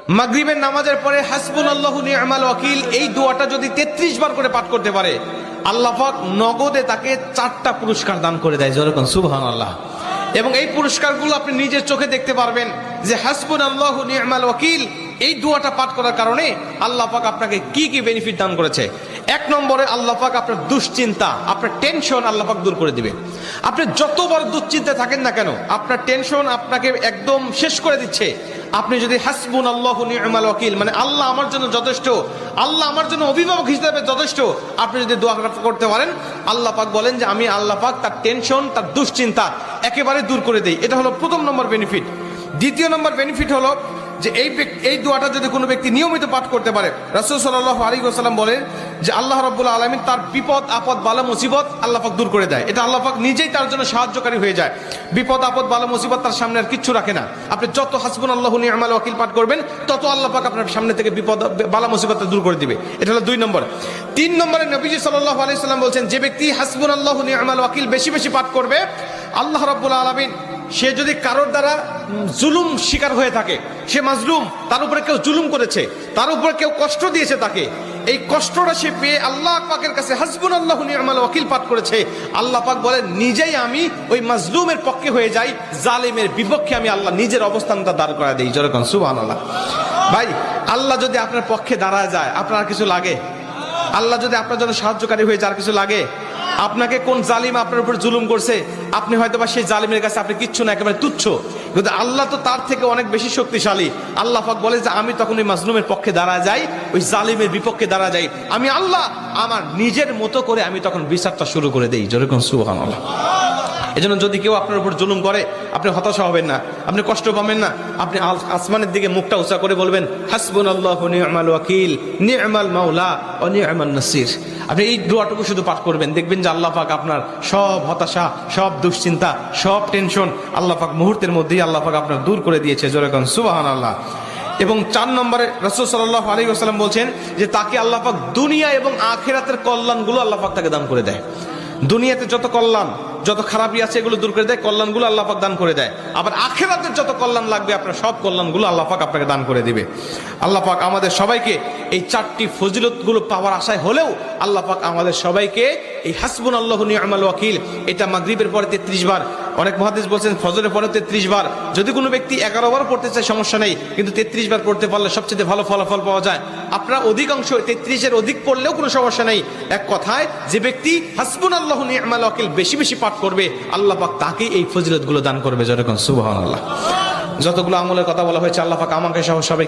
মাগরিবের নামাজের পরে হাসবুনাল্লাহু নি'মাল ওয়াকিল এই দোয়াটা যদি 33 বার করে পাঠ করতে পারে, আল্লাহ পাক নগদে তাকে 4টা পুরস্কার দান করে দেয়। যেরকম সুবহানাল্লাহ। এবং এই পুরস্কারগুলো আপনি নিজের চোখে দেখতে পারবেন যে হাসবুনাল্লাহু নি'মাল ওয়াকিল এই দোয়াটা পাঠ করার কারণে আল্লাহ পাক আপনাকে কি কি বেনিফিট দান করেছে। 1 নম্বরে আল্লাহ পাক আপনার দুশ্চিন্তা, আপনার টেনশন আল্লাহ পাক দূর করে দিবে। আপনি যত বড় দুশ্চিন্তায় থাকেন না কেন, আপনার টেনশন আপনাকে একদম শেষ করে দিচ্ছে। আপনি যদি হাসবুনাল্লাহু নি'মাল ওয়াকিল মানে আল্লাহ আমার জন্য যথেষ্ট, আল্লাহ আমার জন্য অভিভাবক হিসেবে যথেষ্ট, আপনি যদি দোয়া করতে পারেন, আল্লাহ পাক বলেন যে আমি আল্লাহ পাক তার টেনশন, তার দুশ্চিন্তা একেবারে দূর করে দেই। এটা হলো প্রথম নম্বর বেনিফিট। দ্বিতীয় নম্বর বেনিফিট হলো যে এই দোয়াটা যদি কোনো ব্যক্তি নিয়মিত পাঠ করতে পারে, রাসূল সাল্লাল্লাহু আলাইহি ওয়াসাল্লাম বলেন যে আল্লাহ রাব্বুল আলামিন তার বিপদ আপদ বালা মুসিবত আল্লাহ পাক দূর করে দেয়। এটা আল্লাহ পাক নিজেই তার জন্য সাহায্যকারী হয়ে যায়। বিপদ আপদ বালা মুসিবত তার সামনে আর কিচ্ছু রাখে না। আপনি যত হাসবুনাল্লাহু নি'মাল ওয়াকিল পাঠ করবেন, তত আল্লাহ পাক আপনার সামনে থেকে বিপদ বালা মুসিবত দূর করে দিবে। এটা হলো 2 নম্বর। 3 নম্বরে নবীজি সাল্লাল্লাহু আলাইহি ওয়াসাল্লাম বলেন যে ব্যক্তি হাসবুনাল্লাহু নি'মাল ওয়াকিল বেশি বেশি পাঠ করবে, আল্লাহ রাব্বুল আলামিন সে যদি কারোর দ্বারা জুলুম শিকার হয়ে থাকে, সে মাজলুম, তার উপরে কেউ জুলুম করেছে, তার উপরে কেউ কষ্ট দিয়েছে, তাকে এই কষ্টটা সে পেয়ে আল্লাহ পাকের কাছে হাসবুনাল্লাহু নি'মাল ওয়াকিল পাঠ করেছে, আল্লাহ পাক বলেন নিজেই আমি ওই মাজলুমের পক্ষে হয়ে যাই, জালেমের বিপক্ষে আমি আল্লাহ নিজের অবস্থানটা দাঁড় করা দেই। যেরকম সুবহানাল্লাহ। ভাই, আল্লাহ যদি আপনার পক্ষে দাঁড়ায় যায়, আপনার আর কিছু লাগে? আল্লাহ যদি আপনার জন্য সাহায্যকারী হয়ে যায়, আর কিছু লাগে? আপনাকে কোন জালিম আপনার উপর জুলুম করছে, আপনি হয়তো বা সেই জালিমের কাছে আপনি কিচ্ছু না, একেবারে তুচ্ছ, কিন্তু আল্লাহ তো তার থেকে অনেক বেশি শক্তিশালী। আল্লাহ পাক বলে যে আমি তখন ওই মাজলুমের পক্ষে দাঁড়া যাই, ওই জালিমের বিপক্ষে দাঁড়া যাই, আমি আল্লাহ আমার নিজের মতো করে আমি তখন বিচারটা শুরু করে দেই। যেরকম সুবহানাল্লাহ। এজন্য যদি কেউ আপনার উপর জুলুম করে, আপনি হতাশা হবেন না, আপনি কষ্ট পাবেন না, আপনি আসমানের দিকে মুখটা উঁচা করে বলবেন হাসবুনাল্লাহু নি'মাল ওয়াকিল নি'মাল মাওলা ওয়া নি'মান নাসির। আপনি এই দোয়াটুকু শুধু পাঠ করবেন, দেখবেন যে আল্লাহ পাক আপনার সব হতাশা, সব দুশ্চিন্তা, সব টেনশন আল্লাহ পাক মুহূর্তের মধ্যেই আল্লাহ পাক আপনার দূর করে দিয়েছে। যেরকম সুবহানাল্লাহ। এবং 4 নম্বরে রাসূল সাল্লাল্লাহু আলাইহি ওয়াসাল্লাম বলছেন যে তাকে আল্লাহ পাক দুনিয়া এবং আখিরাতের কল্যাণগুলো আল্লাহ পাক তাকে দান করে দেয়। দুনিয়াতে যত কল্যাণ, যত খারাপই আছে এগুলো দূর করে দেয়, কল্যাণগুলো আল্লাহ পাক দান করে দেয়। আবার আখিরাতের যত কল্যাণ লাগবে আপনার সব কল্যাণগুলো আল্লাহ পাক আপনাকে দান করে দিবে। আল্লাহ পাক আমাদের সবাইকে এই 4টি ফজিলতগুলো পাওয়ার আশায় হলেও আল্লাহ পাক আমাদের সবাইকে এই হাসবুনাল্লাহু নি'মাল ওয়াকিল এটা মাগরিবের পরে 33 বার, অনেক মুহাদ্দিস বলছেন ফজরের পরে 33 বার, যদি কোনো ব্যক্তি 11 বার পড়তে চায় সমস্যা নেই, কিন্তু 33 বার পড়তে পারলে সবচেয়ে ভালো ফলাফল পাওয়া যায়। আপনারা অধিকাংশ 33-এর অধিক পড়লেও কোনো সমস্যা নেই। এক কথায় যে ব্যক্তি হাসবুনাল্লাহু নি'মাল ওয়াকিল বেশি বেশি পাঠ করবে, আল্লাহ পাক তাকে এই ফজিলতগুলো দান করবে। যেরকম সুবহানাল্লাহ। যতগুলো আমলের কথা বলা হয়েছে আল্লাহ পাক আমাকে সহ সবাই